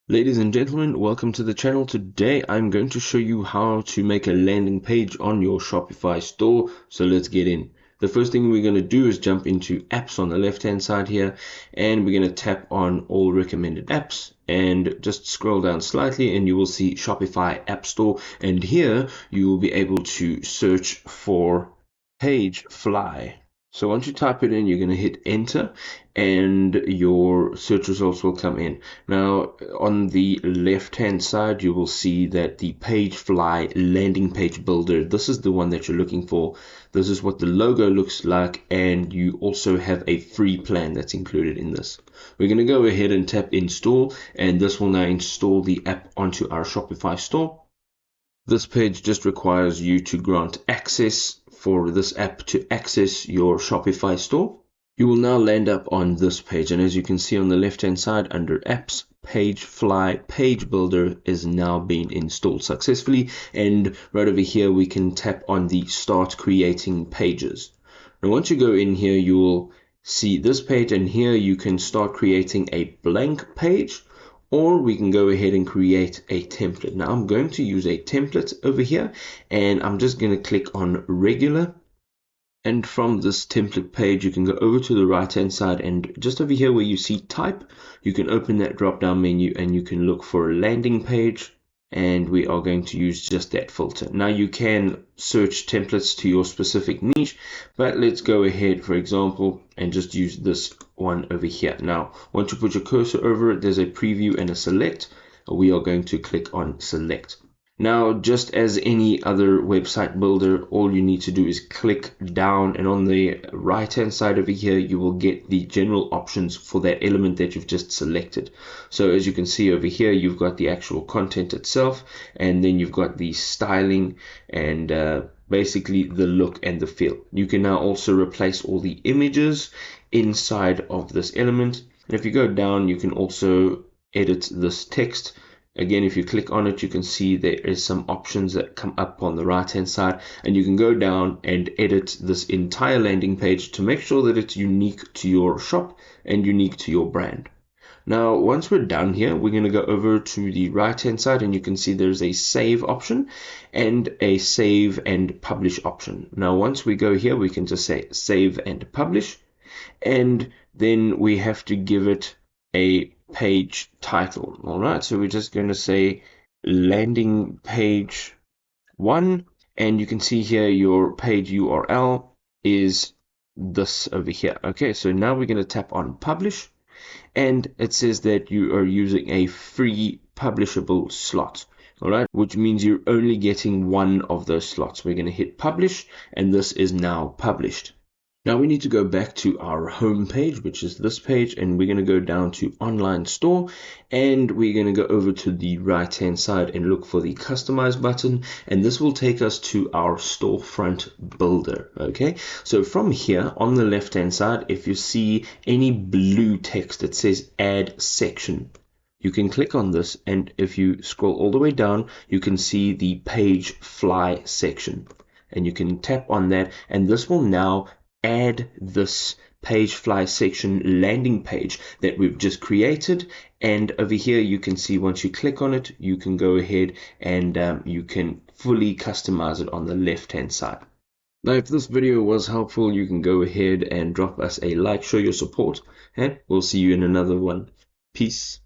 Ladies and gentlemen, welcome to the channel. Today I'm going to show you how to make a landing page on your Shopify store. So let's get in. The first thing we're going to do is jump into apps on the left hand side here, and we're going to tap on all recommended apps and just scroll down slightly and you will see Shopify App Store, and here you will be able to search for page fly. So once you type it in, you're going to hit enter and your search results will come in. Now on the left hand side you will see that the page fly landing page builder, this is the one that you're looking for. This is what the logo looks like, and you also have a free plan that's included in this. We're going to go ahead and tap install, and this will now install the app onto our Shopify store. This page just requires you to grant access for this app to access your Shopify store. You will now land up on this page, and as you can see on the left hand side under apps, Pagefly Page Builder is now being installed successfully, and right over here we can tap on the start creating pages. Now once you go in here you will see this page, and here you can start creating a blank page, or we can go ahead and create a template. Now I'm going to use a template over here, and I'm just going to click on regular. And from this template page, you can go over to the right hand side, and just over here where you see type, you can open that drop down menu and you can look for a landing page, and we are going to use just that filter. Now you can search templates to your specific niche, but let's go ahead, for example, and just use this one over here. Now once you put your cursor over it, there's a preview and a select. We are going to click on select. Now, just as any other website builder, all you need to do is click down, and on the right hand side over here you will get the general options for that element that you've just selected. So as you can see over here, you've got the actual content itself, and then you've got the styling and basically the look and the feel. You can now also replace all the images inside of this element, and if you go down you can also edit this text. Again, if you click on it, you can see there is some options that come up on the right hand side, and you can go down and edit this entire landing page to make sure that it's unique to your shop and unique to your brand. Now once we're done here, we're going to go over to the right hand side, and you can see there's a save option and a save and publish option. Now once we go here, we can just say save and publish, and then we have to give it a page title. All right, so we're just going to say landing page 1, and you can see here your page URL is this over here. Okay, so now we're going to tap on publish, and it says that you are using a free publishable slot. All right, which means you're only getting one of those slots. We're going to hit publish, and this is now published. Now we need to go back to our home page, which is this page, and we're going to go down to online store, and we're going to go over to the right hand side and look for the customize button, and this will take us to our storefront builder. Okay, so from here on the left hand side, if you see any blue text that says add section, you can click on this, and if you scroll all the way down you can see the page fly section, and you can tap on that, and this will now add this page fly section landing page that we've just created. And over here you can see once you click on it, you can go ahead and you can fully customize it on the left hand side. Now if this video was helpful, you can go ahead and drop us a like, show your support, and we'll see you in another one. Peace.